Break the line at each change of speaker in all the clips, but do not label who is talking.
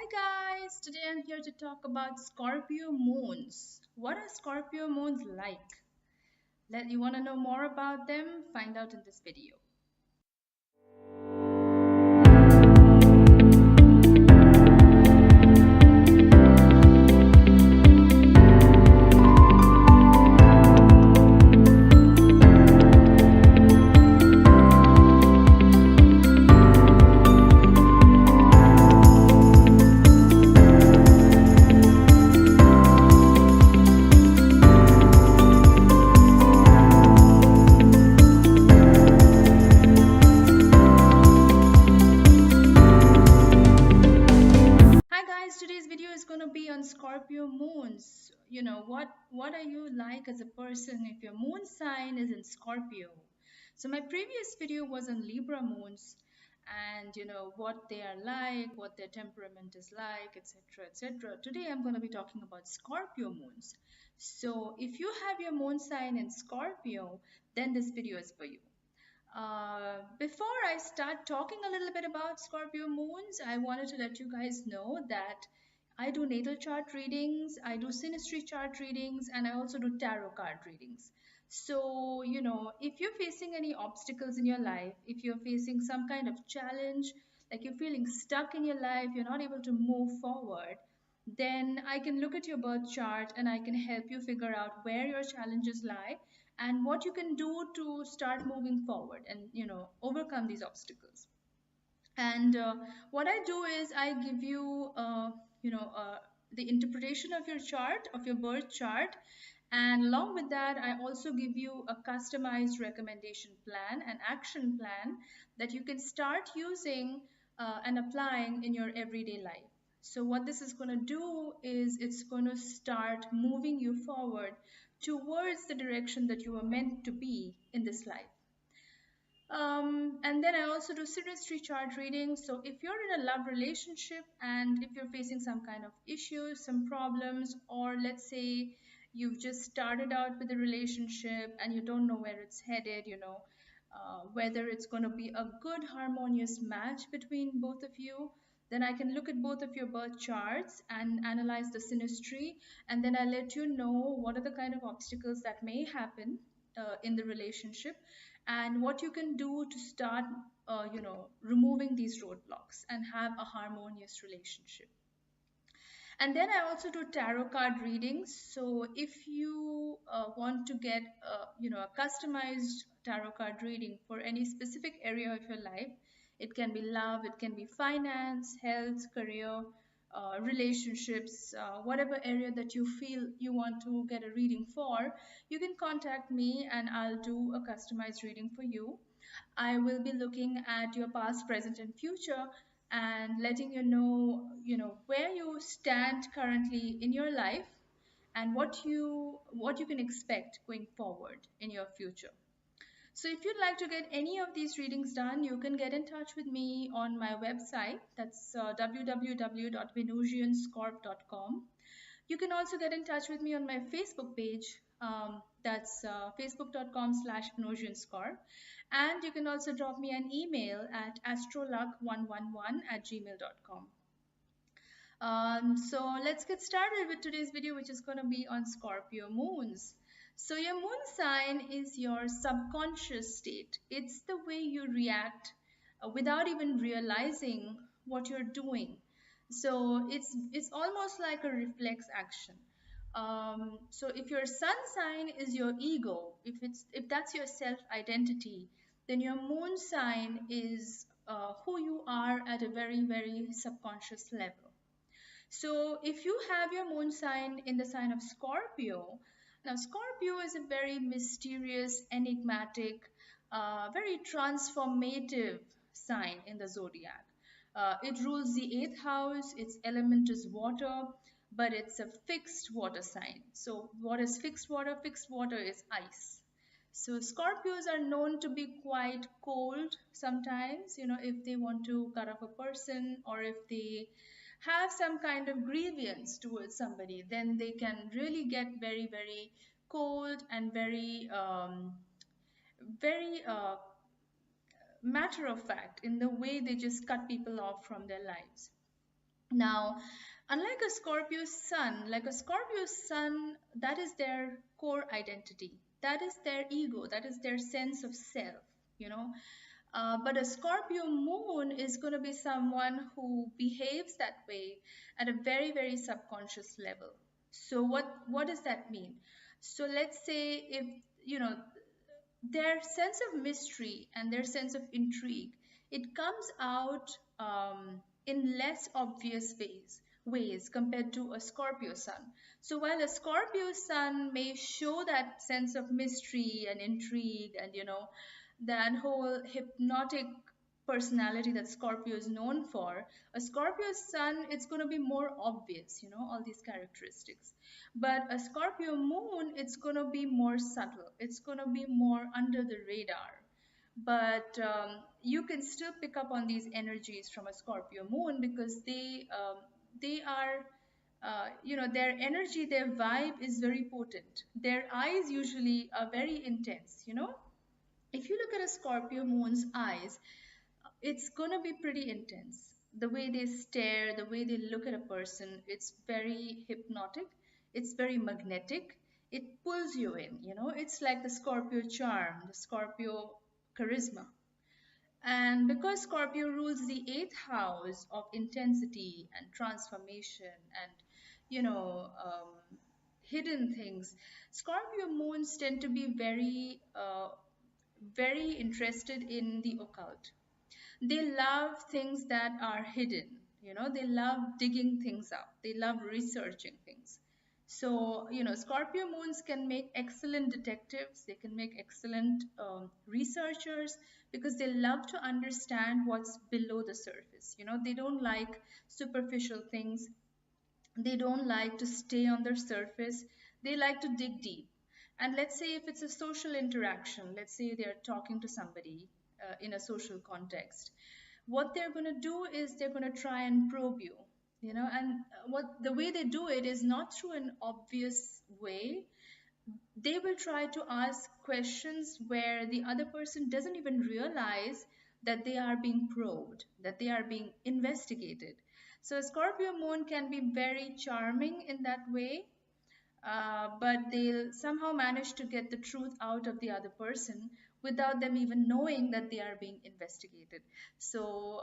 Hi guys, today I'm here to talk about Scorpio moons. What are Scorpio moons like? You want to know more about them? Find out in this video. Hi guys, today's video is going to be on Scorpio moons. What are you like as a person if your moon sign is in Scorpio? So my previous video was on Libra moons and what they are like, what their temperament is like, etc., etc. Today I'm going to be talking about Scorpio moons. So if you have your moon sign in Scorpio, then this video is for you. Before I start talking a little bit about Scorpio moons, I wanted to let you guys know that I do natal chart readings, I do synastry chart readings, and I also do tarot card readings. So, if you're facing any obstacles in your life, if you're facing some kind of challenge, like you're feeling stuck in your life, you're not able to move forward, then I can look at your birth chart and I can help you figure out where your challenges lie and what you can do to start moving forward and overcome these obstacles. And what I do is I give you you know uh, the interpretation of your chart, of your birth chart, and along with that I also give you a customized recommendation plan, an action plan that you can start using and applying in your everyday life. So what this is going to do is it's going to start moving you forward towards the direction that you are meant to be in this life. And then I also do synastry chart readings. So if you're in a love relationship and if you're facing some kind of issues, some problems, or let's say you've just started out with a relationship and you don't know where it's headed, whether it's going to be a good harmonious match between both of you, then I can look at both of your birth charts and analyze the synastry, and then I let you know what are the kind of obstacles that may happen in the relationship and what you can do to start removing these roadblocks and have a harmonious relationship. And then I also do tarot card readings. So if you want to get a customized tarot card reading for any specific area of your life, it can be love, it can be finance, health, career, relationships, whatever area that you feel you want to get a reading for, you can contact me and I'll do a customized reading for you. I will be looking at your past, present, and future and letting you know where you stand currently in your life and what you can expect going forward in your future. So if you'd like to get any of these readings done, you can get in touch with me on my website. That's www.venusianscorp.com. You can also get in touch with me on my Facebook page. That's facebook.com/Venusianscorp. And you can also drop me an email at astroluck111@gmail.com. So let's get started with today's video, which is going to be on Scorpio moons. So your moon sign is your subconscious state. It's the way you react without even realizing what you're doing. So it's almost like a reflex action. So if your sun sign is your ego, if that's your self identity, then your moon sign is who you are at a very very subconscious level. So if you have your moon sign in the sign of Scorpio, now Scorpio is a very mysterious, enigmatic, very transformative sign in the zodiac. It rules the eighth house, its element is water, but it's a fixed water sign. So what is fixed water? Fixed water is ice. So Scorpios are known to be quite cold sometimes, if they want to cut off a person or if they have some kind of grievance towards somebody, then they can really get very, very cold and very, very matter of fact in the way they just cut people off from their lives. Now, unlike a Scorpio sun, like a Scorpio sun, that is their core identity, that is their ego, that is their sense of self, you know. But a Scorpio moon is going to be someone who behaves that way at a very, very subconscious level. So what does that mean? So let's say if you know their sense of mystery and their sense of intrigue, it comes out in less obvious ways compared to a Scorpio sun. So while a Scorpio sun may show that sense of mystery and intrigue and that whole hypnotic personality that Scorpio is known for, a Scorpio sun, it's going to be more obvious, all these characteristics. But a Scorpio moon, it's going to be more subtle. It's going to be more under the radar. But you can still pick up on these energies from a Scorpio moon because they are their energy, their vibe is very potent. Their eyes usually are very intense. If you look at a Scorpio moon's eyes, it's gonna be pretty intense. The way they stare, the way they look at a person, it's very hypnotic, it's very magnetic. It pulls you in. It's like the Scorpio charm, the Scorpio charisma. And because Scorpio rules the eighth house of intensity and transformation and, you know, hidden things, Scorpio moons tend to be very interested in the occult. They love things that are hidden. They love digging things up, they love researching things. So Scorpio moons can make excellent detectives, they can make excellent researchers because they love to understand what's below the surface. They don't like superficial things, they don't like to stay on their surface, they like to dig deep. And let's say if it's a social interaction, let's say they're talking to somebody in a social context, what they're going to do is they're going to try and probe you. And what the way they do it is not through an obvious way. They will try to ask questions where the other person doesn't even realize that they are being probed, that they are being investigated. So a Scorpio moon can be very charming in that way, but they'll somehow manage to get the truth out of the other person without them even knowing that they are being investigated. So,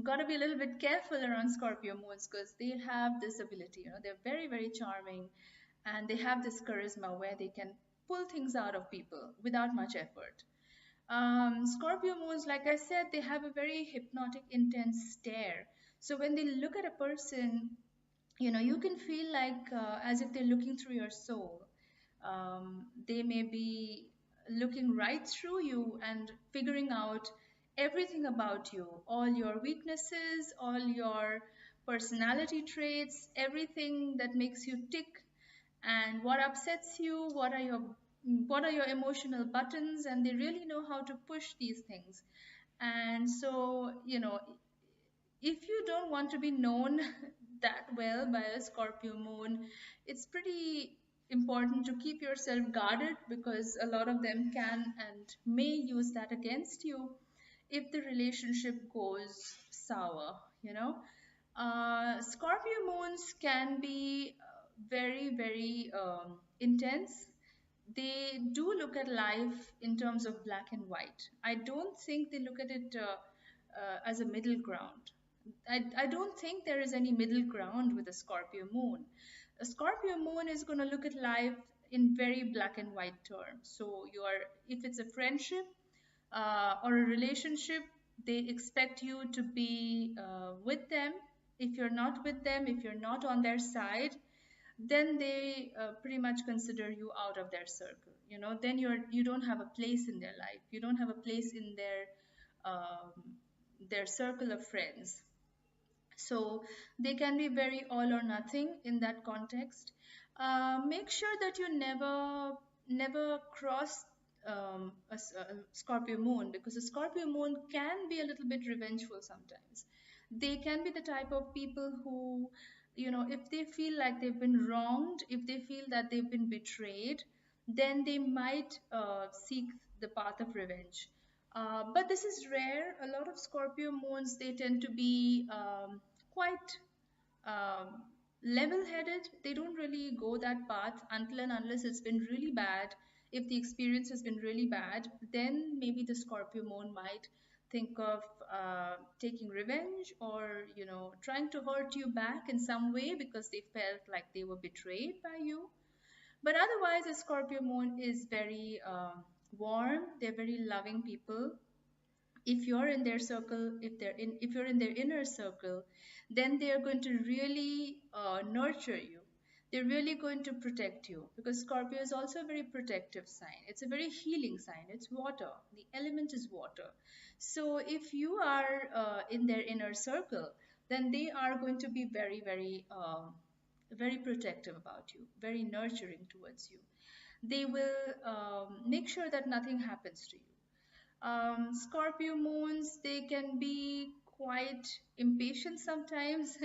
got to be a little bit careful around Scorpio moons because they have this ability. They're very, very charming and they have this charisma where they can pull things out of people without much effort. Scorpio moons, like I said, they have a very hypnotic, intense stare. So when they look at a person, you can feel like as if they're looking through your soul. They may be looking right through you and figuring out everything about you, all your weaknesses, all your personality traits, everything that makes you tick, and what upsets you, what are your emotional buttons, and they really know how to push these things. And so, if you don't want to be known that well by a Scorpio moon, it's pretty important to keep yourself guarded because a lot of them can and may use that against you if the relationship goes sour. Scorpio moons can be very, very intense. They do look at life in terms of black and white. I don't think they look at it as a middle ground. I don't think there is any middle ground with a Scorpio moon. A Scorpio moon is going to look at life in very black and white terms. So if it's a friendship or a relationship, they expect you to be with them. If you're not with them, if you're not on their side, then they pretty much consider you out of their circle. Then you don't have a place in their life, you don't have a place in their circle of friends. So they can be very all or nothing in that context. Make sure that you never cross a Scorpio moon, because a Scorpio moon can be a little bit revengeful sometimes. They can be the type of people who, if they feel like they've been wronged, if they feel that they've been betrayed, then they might seek the path of revenge. But this is rare. A lot of Scorpio moons, they tend to be quite um, level-headed. They don't really go that path until and unless it's been really bad. If the experience has been really bad, then maybe the Scorpio moon might think of taking revenge, or trying to hurt you back in some way because they felt like they were betrayed by you. But otherwise, a Scorpio moon is very warm. They're very loving people. If you're in their circle, if you're in their inner circle, then they are going to really nurture you. They're really going to protect you, because Scorpio is also a very protective sign. It's a very healing sign. It's water. The element is water. So if you are in their inner circle, then they are going to be very, very protective about you, very nurturing towards you. They will make sure that nothing happens to you. Scorpio moons, they can be quite impatient sometimes.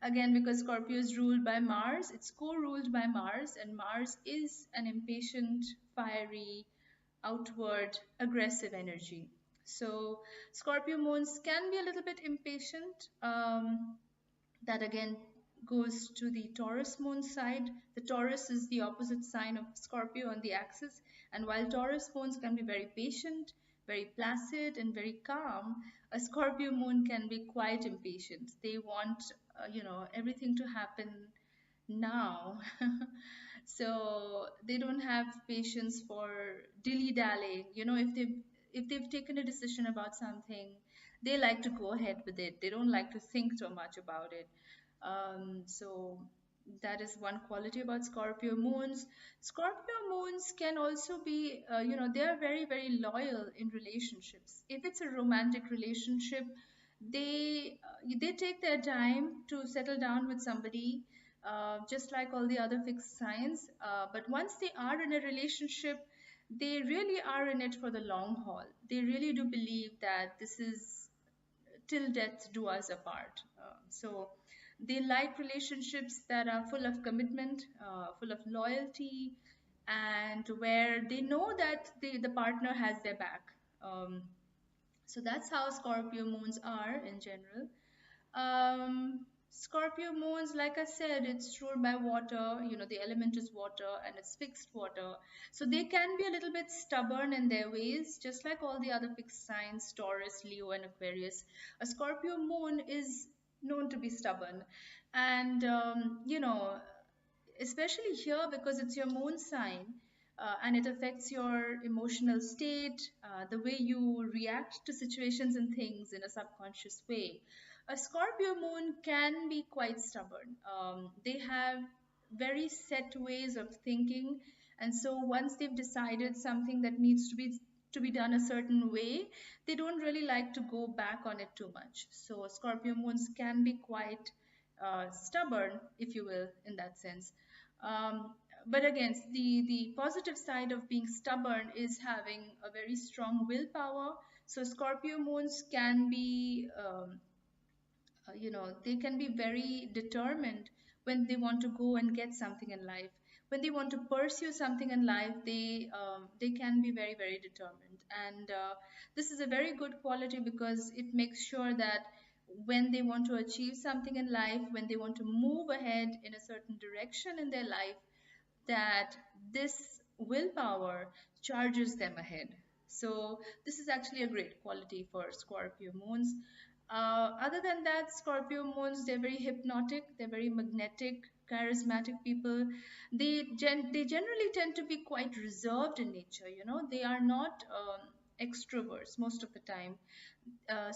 Again, because Scorpio is ruled by Mars, it's co-ruled by Mars, and Mars is an impatient, fiery, outward, aggressive energy. So Scorpio moons can be a little bit impatient. That again goes to the Taurus moon side. The Taurus is the opposite sign of Scorpio on the axis, and while Taurus moons can be very patient, very placid, and very calm, a Scorpio moon can be quite impatient. They want, everything to happen now. So they don't have patience for dilly dallying. If they've taken a decision about something, they like to go ahead with it. They don't like to think so much about it. So that is one quality about Scorpio moons. Scorpio moons can also be, they are very, very loyal in relationships. If it's a romantic relationship, they take their time to settle down with somebody, just like all the other fixed signs. But once they are in a relationship, they really are in it for the long haul. They really do believe that this is till death do us apart. So they like relationships that are full of commitment, full of loyalty, and where they know that the partner has their back. Um, so that's how Scorpio moons are in general. Scorpio moons, like I said, it's ruled by water. The element is water, and it's fixed water. So they can be a little bit stubborn in their ways, just like all the other fixed signs, Taurus, Leo, and Aquarius. A Scorpio moon is known to be stubborn. And, especially here, because it's your moon sign, and it affects your emotional state, the way you react to situations and things in a subconscious way. A Scorpio moon can be quite stubborn. They have very set ways of thinking, and so once they've decided something that needs to be done a certain way, they don't really like to go back on it too much. So Scorpio moons can be quite stubborn, if you will, in that sense. Um, but again, the positive side of being stubborn is having a very strong willpower. So Scorpio moons can be, they can be very determined when they want to go and get something in life. When they want to pursue something in life, they can be very, very determined. And this is a very good quality because it makes sure that when they want to achieve something in life, when they want to move ahead in a certain direction in their life, that this willpower charges them ahead. So this is actually a great quality for Scorpio moons. Other than that, Scorpio moons, they're very hypnotic, they're very magnetic, charismatic people. They generally tend to be quite reserved in nature. They are not extroverts most of the time.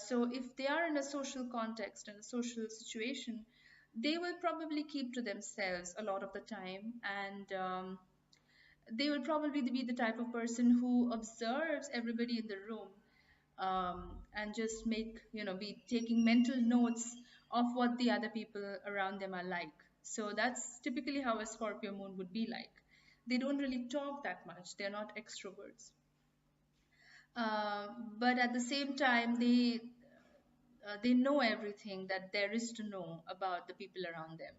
So if they are in a social context, in a social situation, they will probably keep to themselves a lot of the time, and they will probably be the type of person who observes everybody in the room, and just be taking mental notes of what the other people around them are like. So that's typically how a Scorpio moon would be like. They don't really talk that much. They're not extroverts. Uh, but at the same time, they know everything that there is to know about the people around them.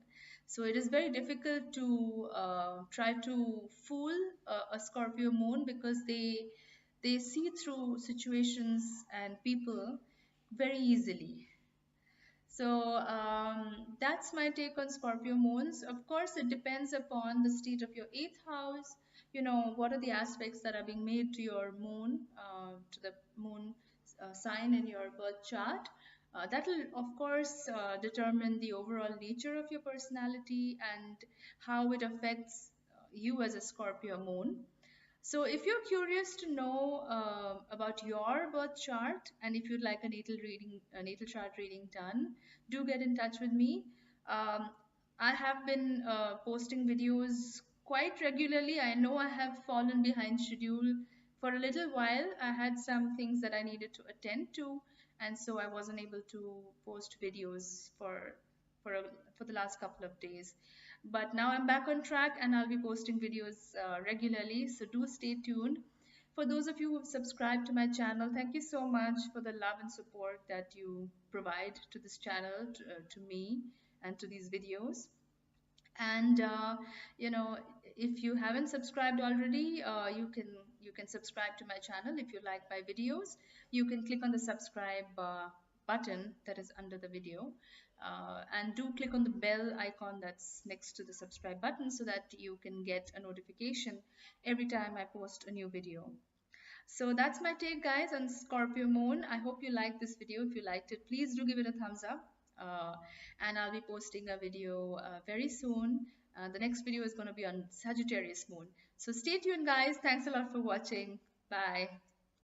So it is very difficult to try to fool a Scorpio moon, because they see through situations and people very easily. So that's my take on Scorpio moons. Of course, it depends upon the state of your eighth house. What are the aspects that are being made to your moon, to the moon sign in your birth chart. That will, of course, determine the overall nature of your personality and how it affects you as a Scorpio moon. So, if you're curious to know about your birth chart and if you'd like a natal chart reading done, do get in touch with me. Um, I have been posting videos quite regularly. I know I have fallen behind schedule for a little while. I had some things that I needed to attend to, and so I wasn't able to post videos for a, for the last couple of days. But now I'm back on track and I'll be posting videos regularly, so do stay tuned. For those of you who've subscribed to my channel, thank you so much for the love and support that you provide to this channel, to me, and to these videos. And you know if you haven't subscribed already, you can subscribe to my channel. If you like my videos, you can click on the subscribe button that is under the video, and do click on the bell icon that's next to the subscribe button so that you can get a notification every time I post a new video. So that's my take, guys, on Scorpio moon. I hope you liked this video. If you liked it, please do give it a thumbs up. And I'll be posting a video very soon. The next video is going to be on Sagittarius moon. So stay tuned, guys. Thanks a lot for watching. Bye.